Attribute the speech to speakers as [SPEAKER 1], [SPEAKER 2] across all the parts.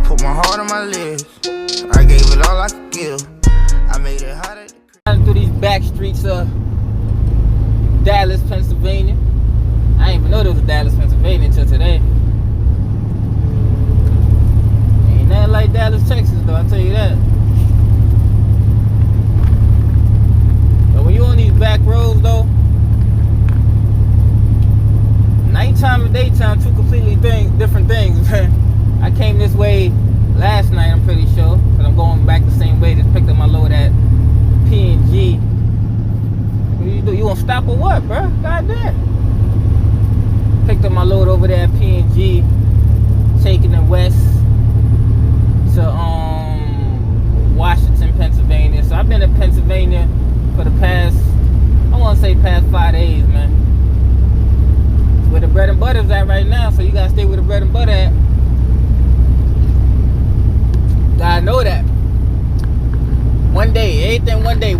[SPEAKER 1] put my heart on my lips. I gave it all I could give. I made it hot.
[SPEAKER 2] Through these back streets of Dallas, Pennsylvania. I didn't even know there was a Dallas, Pennsylvania until today. Ain't nothing like Dallas, Texas, though, I'll tell you that. But when you on these back roads, though, nighttime and daytime, two completely different things, man. I came this way last night, I'm pretty sure, because I'm going back the same way. Just picked up my load at P&G. What you do? You gonna stop or what, bro? Goddamn. Picked up my load over there at P&G, taking it west to Washington, Pennsylvania. So I've been in Pennsylvania for the past, I want to say past 5 days, man. It's where the bread and butter's at right now, so you gotta stay where the bread and butter at. Gotta know that. One day, everything one day. You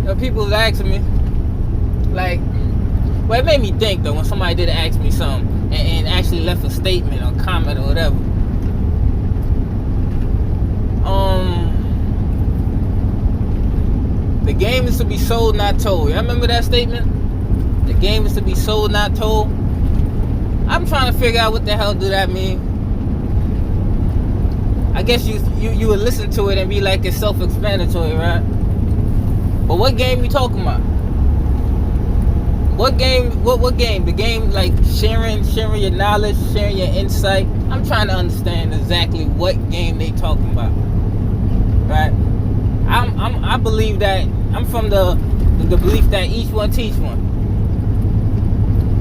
[SPEAKER 2] know, people was asking me, like, well, it made me think though when somebody did ask me something and actually left a statement or comment or whatever. The game is to be sold, not told. Y'all remember that statement? The game is to be sold, not told. I'm trying to figure out what the hell do that mean. I guess you would listen to it and be like it's self-explanatory, right? But what game you talking about? What game? What game? The game like sharing your knowledge, sharing your insight. I'm trying to understand exactly what game they talking about, right? I believe that I'm from the belief that each one teach one.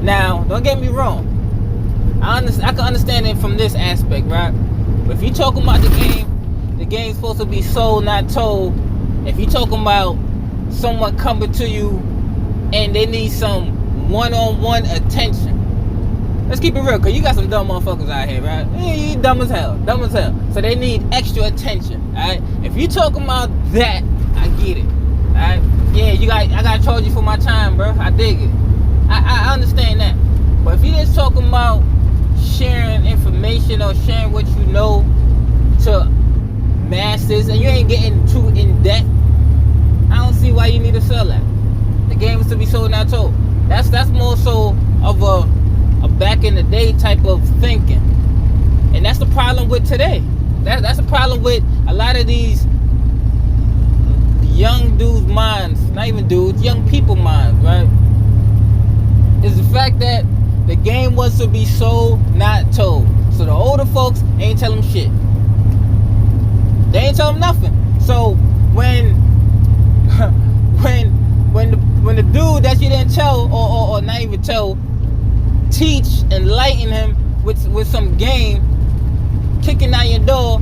[SPEAKER 2] Now, don't get me wrong. I can understand it from this aspect, right? But if you talking about the game's supposed to be sold, not told. If you talking about someone coming to you and they need some one-on-one attention, let's keep it real, cause you got some dumb motherfuckers out here, right? You dumb as hell. So they need extra attention, alright? If you talking about that, I get it, alright? Yeah, I gotta charge you for my time, bro. I dig it. I understand that. But if you just talking about sharing information or sharing what you know to masses and you ain't getting too in debt, I don't see why you need to sell that. The game is to be sold, not told. That's more so of a back in the day type of thinking, and that's the problem with today. That's the problem with a lot of these young dudes' minds, not even dudes, young people minds, right? Is the fact that the game was to be sold, not told. So the older folks ain't tell them shit. They ain't tell them nothing. So when the dude that you didn't tell or not even tell, teach, enlighten him with some game, kicking down your door,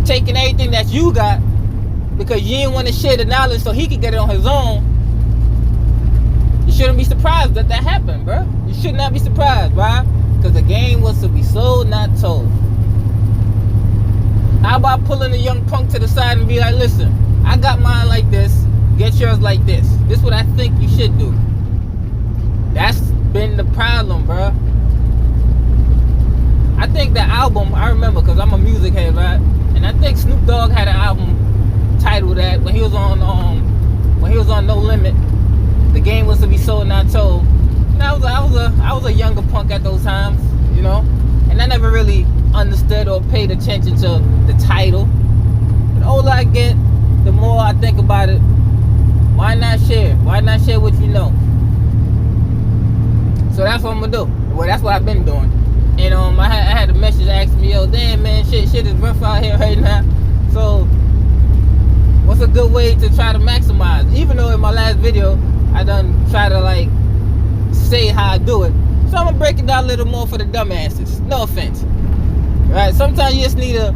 [SPEAKER 2] taking everything that you got because you didn't want to share the knowledge so he could get it on his own. You shouldn't be surprised that happened, bro. You should not be surprised, right? Because the game was to be sold, not told. How about pulling a young punk to the side and be like, listen, I got mine like this, get yours like this. This is what I think you should do. That's been the problem, bro. I think the album, I remember because I'm a music head, right? And I think Snoop Dogg had an album titled that when he was on No Limit. The game was to be sold, not told. And I was a younger punk at those times, you know, and I never really understood or paid attention to the title. But the older I get, the more I think about it. Why not share? Why not share what you know? So that's what I'm gonna do. Well, that's what I've been doing. And I had a message asking me, yo, damn man, shit is rough out here right now. So what's a good way to try to maximize? Even though in my last video I done try to like say how I do it. So I'm gonna break it down a little more for the dumbasses. No offense. Right? Sometimes you just need to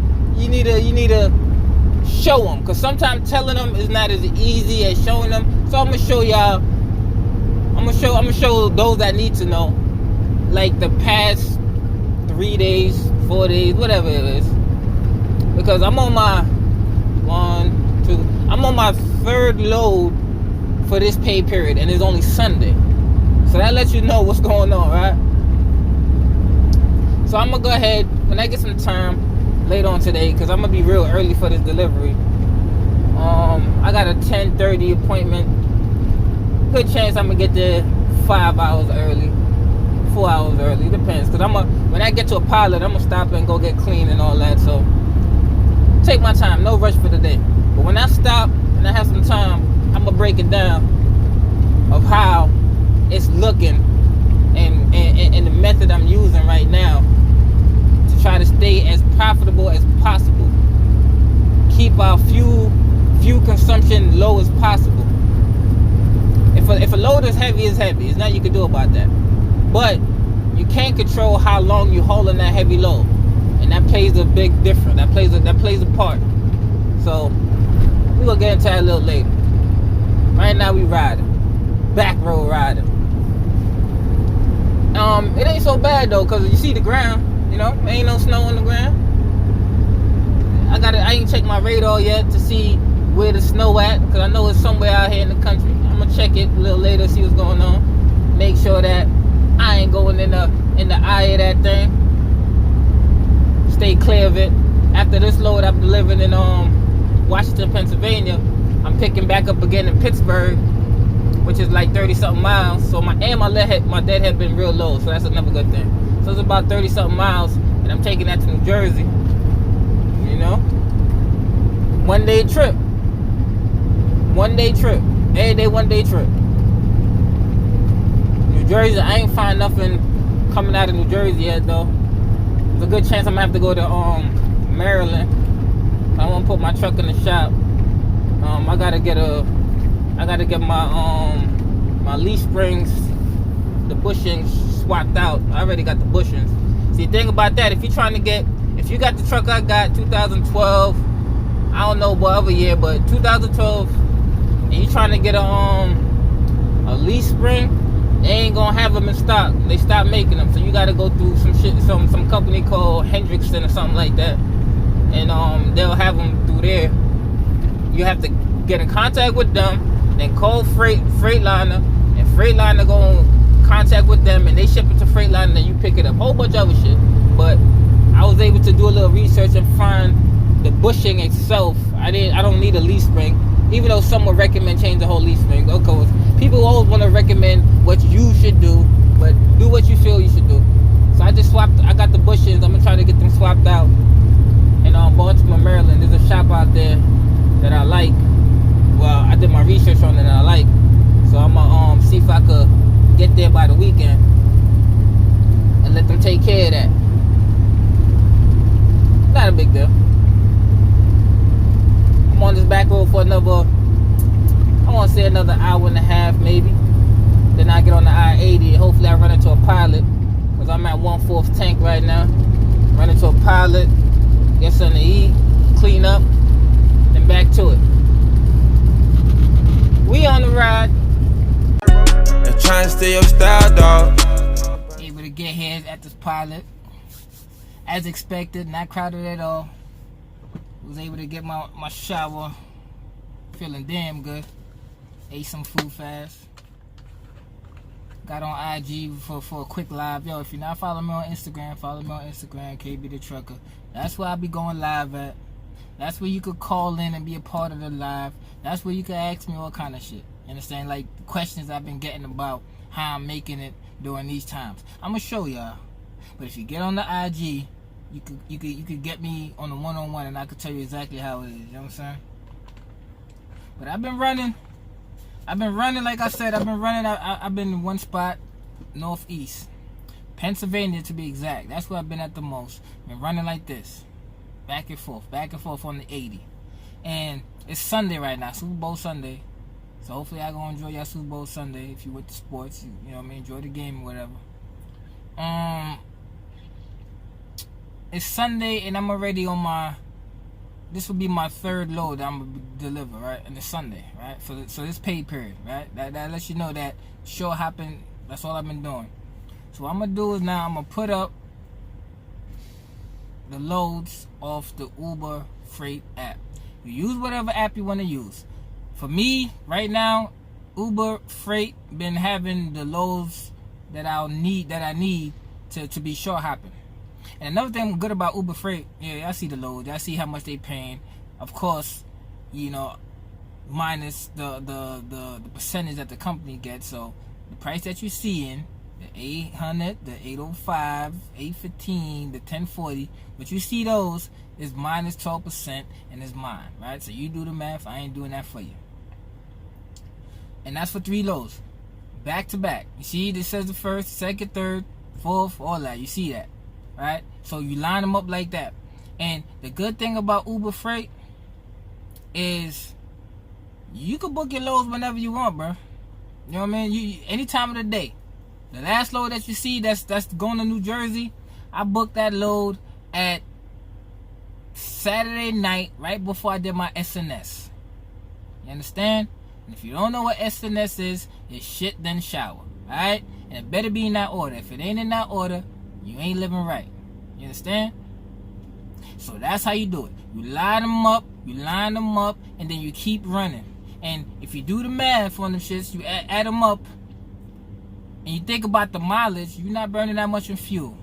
[SPEAKER 2] show them, because sometimes telling them is not as easy as showing them. So I'm gonna show y'all. I'm gonna show those that need to know, like the past 3 days, 4 days, whatever it is, because I'm on my I'm on my third load for this pay period, and it's only Sunday. So that lets you know what's going on, right? So I'm gonna go ahead when I get some time later on today, because I'm gonna be real early for this delivery. I got a 10:30 appointment. Good chance I'm gonna get there 5 hours early, 4 hours early, depends. Cause when I get to a pilot, I'm gonna stop and go get clean and all that. So take my time, no rush for the day. But when I stop and I have some time, I'm gonna break it down of how it's looking and the method I'm using right now to try to stay as profitable as possible. Keep our fuel consumption low as possible. If a load is heavy, it's heavy. There's nothing you can do about that. But you can't control how long you're holding that heavy load, and that plays a big difference. That plays a part. So we're gonna get into that a little later. Right now we riding, back road riding. It ain't so bad though, cause you see the ground. You know, there ain't no snow on the ground. I ain't checked my radar yet to see where the snow at, cause I know it's somewhere out here in the country. I'm gonna check it a little later, see what's going on. Make sure that I ain't going in the eye of that thing. Stay clear of it. After this load I'm delivering in Washington, Pennsylvania, I'm picking back up again in Pittsburgh, which is like 30-something miles. So my deadhead been real low, so that's another good thing. So it's about 30-something miles, and I'm taking that to New Jersey. You know, one day trip. Every day, 1 day trip. New Jersey, I ain't find nothing coming out of New Jersey yet though. There's a good chance I'm gonna have to go to Maryland. I want to put my truck in the shop. I gotta get my leaf springs, the bushings swapped out. I already got the bushings. See, the thing about that, if you got the truck I got 2012, I don't know what other year, but 2012, and you trying to get a leaf spring, they ain't gonna have them in stock. They stopped making them, so you gotta go through some company called Hendrickson or something like that, and they'll have them through there. You have to get in contact with them, then call Freightliner, and Freightliner go in contact with them, and they ship it to Freightliner, and then you pick it up. Whole bunch of other shit. But I was able to do a little research and find the bushing itself. I don't need a leaf spring, even though some would recommend change the whole leaf spring. Of course, people always want to recommend what you should do, but do what you feel you should do. So I got the bushings. I'm gonna try to get them swapped out in Baltimore, Maryland. There's a shop out there that I like. Well, I did my research on it and I like. So I'm gonna see if I could get there by the weekend and let them take care of that. Not a big deal. I'm on this back road for another hour and a half maybe. Then I get on the I-80 and hopefully I run into a pilot, because I'm at 1/4 tank right now. Run into a pilot, get something to eat, clean up, then back to it. We on the ride.
[SPEAKER 1] And trying to steal your style, dog.
[SPEAKER 2] Able to get here at this pilot as expected, not crowded at all. Was able to get my shower, feeling damn good. Ate some food fast. Got on IG for a quick live. Yo, if you're not following me on Instagram, follow me on Instagram, KayBee the Trucker. That's where I be going live at. That's where you could call in and be a part of the live. That's where you could ask me all kind of shit. You understand? Like questions I've been getting about how I'm making it during these times. I'm gonna show y'all. But if you get on the IG, you could get me on the one-on-one, and I could tell you exactly how it is. You know what I'm saying? But I've been running. Like I said, I've been in one spot, northeast, Pennsylvania to be exact. That's where I've been at the most. Been running like this, back and forth on the 80. And it's Sunday right now, Super Bowl Sunday. So hopefully I gonna enjoy y'all Super Bowl Sunday. If you with the sports, you know what I mean, enjoy the game or whatever. It's Sunday and I'm already on this will be my third load that I'm gonna deliver, right? And it's Sunday, right? So this paid period, right? That lets you know that sure happened. That's all I've been doing. So what I'm gonna do is now I'm gonna put up the loads off the Uber Freight app. You use whatever app you want to use. For me, right now, Uber Freight been having the loads that I need to be sure happen. And another thing good about Uber Freight, yeah, I see the load, I see how much they paying. Of course, you know, minus the percentage that the company gets. So the price that you're seeing, the 800, the 805, 815, the 1040, but you see those is minus 12% and it's mine, right? So you do the math. I ain't doing that for you. And that's for 3 loads, back to back. You see, this says the first, second, third, fourth, all that. You see that, right? So you line them up like that. And the good thing about Uber Freight is you can book your loads whenever you want, bro. You know what I mean? You any time of the day. The last load that you see that's going to New Jersey, I booked that load at Saturday night, right before I did my SNS. You understand? And if you don't know what SNS is, it's shit then shower. Alright? And it better be in that order. If it ain't in that order, you ain't living right. You understand? So that's how you do it. You line them up, and then you keep running. And if you do the math on them shits, you add them up, and you think about the mileage, you're not burning that much in fuel,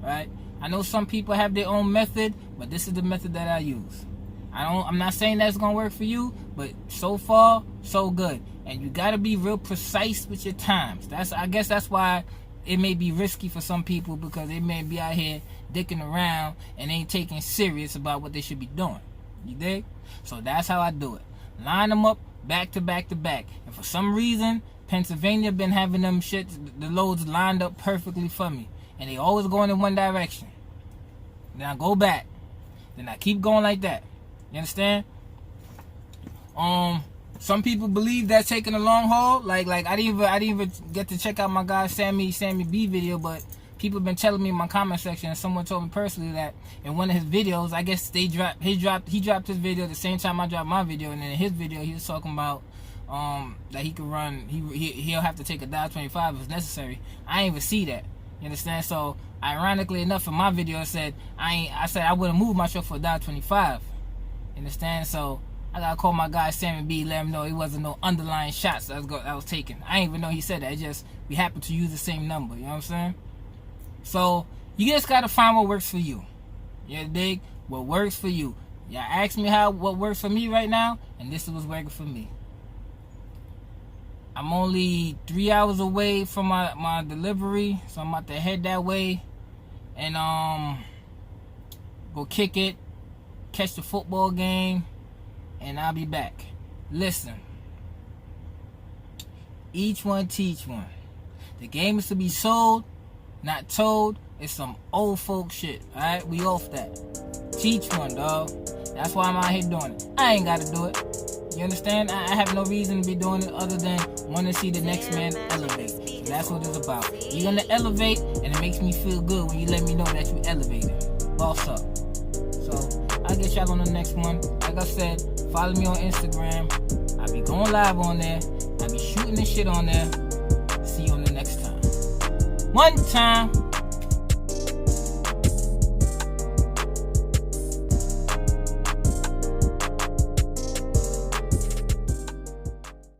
[SPEAKER 2] right? I know some people have their own method, but this is the method that I use. I'm not saying that's gonna work for you, but so far, so good. And you gotta be real precise with your times. I guess that's why it may be risky for some people, because they may be out here dicking around and ain't taking serious about what they should be doing. You dig? So that's how I do it. Line them up back to back to back. And for some reason, Pennsylvania been having them shit, the loads lined up perfectly for me. And they always going in one direction. Then I go back. Then I keep going like that. You understand? Some people believe that taking a long haul. Like I didn't even get to check out my guy Sammy B video, but people been telling me in my comment section, and someone told me personally that in one of his videos, I guess he dropped his video at the same time I dropped my video, and then in his video he was talking about that he could run, he'll have to take a $1.25 if it's necessary. I ain't even see that. You understand? So ironically enough, in my video I said I would have moved my truck for $1.25. You understand? So I gotta call my guy Sammy B, let him know it wasn't no underlying shots that I was taking. I didn't even know he said that. It just, we happened to use the same number. You know what I'm saying? So you just gotta find what works for you. You dig? What works for you. Y'all ask me what works for me right now, and this is what's working for me. I'm only 3 hours away from my delivery, so I'm about to head that way and go kick it, catch the football game, and I'll be back. Listen, each one teach one. The game is to be sold, not told. It's some old folk shit. Alright, we off that. Teach one, dog. That's why I'm out here doing it. I ain't gotta do it. You understand? I have no reason to be doing it other than want to see the next man elevate. So that's what it's about. You're gonna elevate, and it makes me feel good when you let me know that you elevated. Boss up. So I'll get y'all on the next one. Like I said, follow me on Instagram. I'll be going live on there. I'll be shooting this shit on there. See you on the next time. One time.